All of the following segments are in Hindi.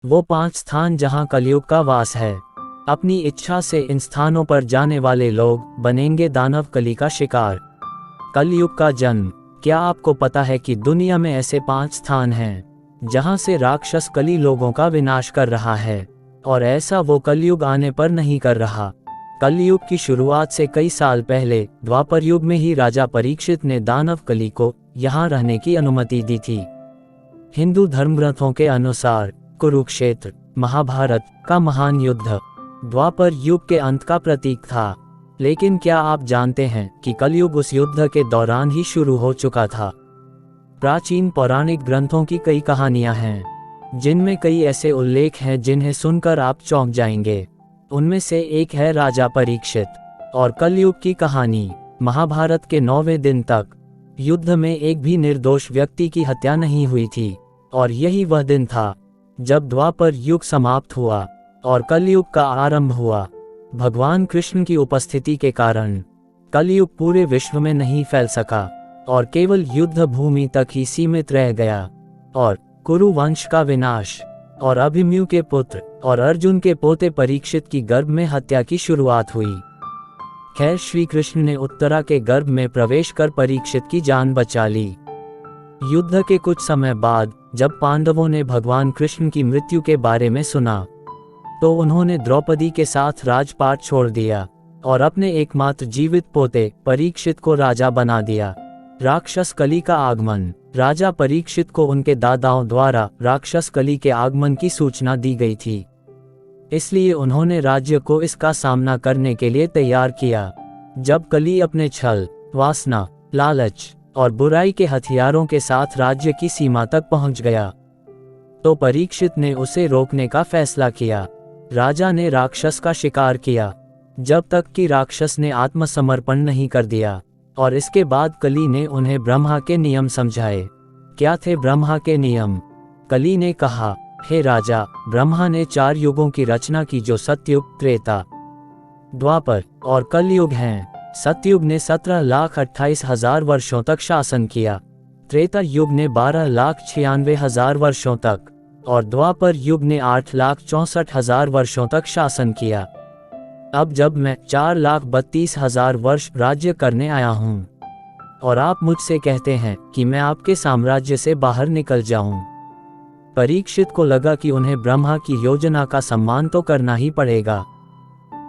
वो 5 स्थान जहां कलयुग का वास है। अपनी इच्छा से इन स्थानों पर जाने वाले लोग बनेंगे दानव कली का शिकार। कलयुग का जन्म। क्या आपको पता है कि दुनिया में ऐसे 5 स्थान हैं जहां से राक्षस कली लोगों का विनाश कर रहा है, और ऐसा वो कलयुग आने पर नहीं कर रहा। कलयुग की शुरुआत से कई साल पहले द्वापर युग में ही राजा परीक्षित ने दानव कली को यहाँ रहने की अनुमति दी थी। हिंदू धर्म ग्रंथों के अनुसार कुरुक्षेत्र महाभारत का महान युद्ध द्वापर युग के अंत का प्रतीक था। लेकिन क्या आप जानते हैं कि कलयुग उस युद्ध के दौरान ही शुरू हो चुका था। प्राचीन पौराणिक ग्रंथों की कई कहानियां हैं जिनमें कई ऐसे उल्लेख हैं जिन्हें सुनकर आप चौंक जाएंगे। उनमें से एक है राजा परीक्षित और कलयुग की कहानी। महाभारत के 9वें दिन तक युद्ध में एक भी निर्दोष व्यक्ति की हत्या नहीं हुई थी, और यही वह दिन था जब द्वापर युग समाप्त हुआ और कलयुग का आरंभ हुआ। भगवान कृष्ण की उपस्थिति के कारण कलयुग पूरे विश्व में नहीं फैल सका और केवल युद्ध भूमि तक ही सीमित रह गया, और कुरु वंश का विनाश और अभिमन्यु के पुत्र और अर्जुन के पोते परीक्षित की गर्भ में हत्या की शुरुआत हुई। खैर, श्री कृष्ण ने उत्तरा के गर्भ में प्रवेश कर परीक्षित की जान बचा ली। युद्ध के कुछ समय बाद जब पांडवों ने भगवान कृष्ण की मृत्यु के बारे में सुना तो उन्होंने द्रौपदी के साथ राजपाट छोड़ दिया और अपने एकमात्र जीवित पोते परीक्षित को राजा बना दिया। राक्षस कली का आगमन। राजा परीक्षित को उनके दादाओं द्वारा राक्षस कली के आगमन की सूचना दी गई थी, इसलिए उन्होंने राज्य को इसका सामना करने के लिए तैयार किया। जब कली अपने छल, वासना, लालच और बुराई के हथियारों के साथ राज्य की सीमा तक पहुंच गया तो परीक्षित ने उसे रोकने का फैसला किया। राजा ने राक्षस का शिकार किया जब तक कि राक्षस ने आत्मसमर्पण नहीं कर दिया, और इसके बाद कली ने उन्हें ब्रह्मा के नियम समझाए। क्या थे ब्रह्मा के नियम? कली ने कहा, हे राजा, ब्रह्मा ने 4 युगों की रचना की जो सतयुग, त्रेता, द्वापर और कलयुग हैं। सतयुग ने 17,28,000 वर्षों तक शासन किया, त्रेता युग ने 12,96,000 वर्षों तक और द्वापर युग ने 8,64,000 वर्षों तक शासन किया। अब जब मैं 4,32,000 वर्ष राज्य करने आया हूँ और आप मुझसे कहते हैं कि मैं आपके साम्राज्य से बाहर निकल जाऊं। परीक्षित को लगा कि उन्हें ब्रह्मा की योजना का सम्मान तो करना ही पड़ेगा।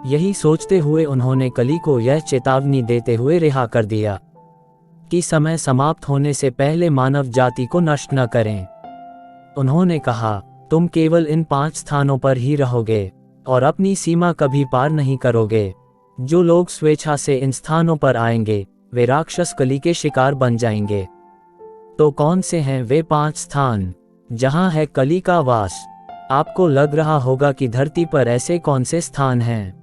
यही सोचते हुए उन्होंने कली को यह चेतावनी देते हुए रिहा कर दिया कि समय समाप्त होने से पहले मानव जाति को नष्ट न करें। उन्होंने कहा, तुम केवल इन 5 स्थानों पर ही रहोगे और अपनी सीमा कभी पार नहीं करोगे। जो लोग स्वेच्छा से इन स्थानों पर आएंगे वे राक्षस कली के शिकार बन जाएंगे। तो कौन से हैं वे 5 स्थान जहां है कली का वास? आपको लग रहा होगा कि धरती पर ऐसे कौन से स्थान हैं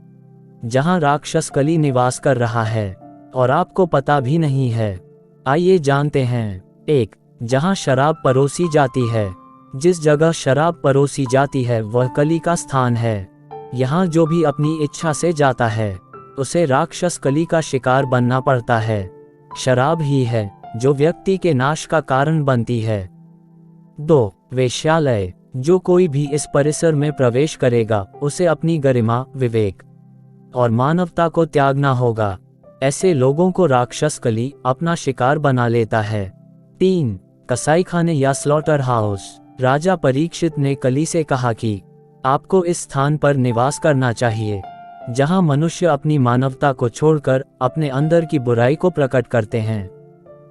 जहां राक्षस कली निवास कर रहा है और आपको पता भी नहीं है। आइए जानते हैं। 1. जहां शराब परोसी जाती है। जिस जगह शराब परोसी जाती है वह कली का स्थान है। यहाँ जो भी अपनी इच्छा से जाता है उसे राक्षस कली का शिकार बनना पड़ता है। शराब ही है जो व्यक्ति के नाश का कारण बनती है। 2. वेश्यालय। जो कोई भी इस परिसर में प्रवेश करेगा उसे अपनी गरिमा, विवेक और मानवता को त्यागना होगा। ऐसे लोगों को राक्षस कली अपना शिकार बना लेता है। 3. कसाईखाने या स्लॉटर हाउस। राजा परीक्षित ने कली से कहा कि आपको इस स्थान पर निवास करना चाहिए जहां मनुष्य अपनी मानवता को छोड़कर अपने अंदर की बुराई को प्रकट करते हैं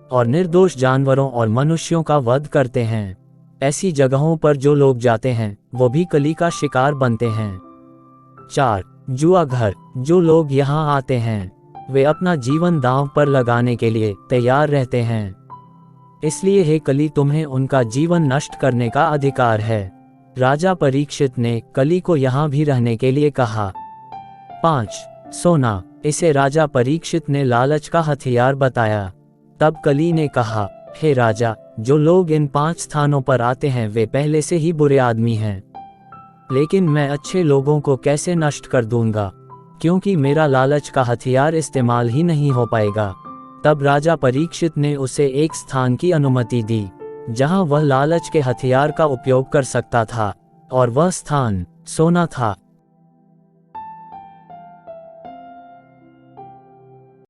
और निर्दोष जानवरों और मनुष्यों का वध करते हैं। ऐसी जगहों पर जो लोग जाते हैं वो भी कली का शिकार बनते हैं। 4. जुआ घर। जो लोग यहाँ आते हैं वे अपना जीवन दांव पर लगाने के लिए तैयार रहते हैं, इसलिए हे कली, तुम्हें उनका जीवन नष्ट करने का अधिकार है। राजा परीक्षित ने कली को यहाँ भी रहने के लिए कहा। 5. सोना। इसे राजा परीक्षित ने लालच का हथियार बताया। तब कली ने कहा, हे राजा, जो लोग इन 5 स्थानों पर आते हैं वे पहले से ही बुरे आदमी हैं, लेकिन मैं अच्छे लोगों को कैसे नष्ट कर दूंगा, क्योंकि मेरा लालच का हथियार इस्तेमाल ही नहीं हो पाएगा। तब राजा परीक्षित ने उसे एक स्थान की अनुमति दी जहां वह लालच के हथियार का उपयोग कर सकता था। और वह स्थान सोना था।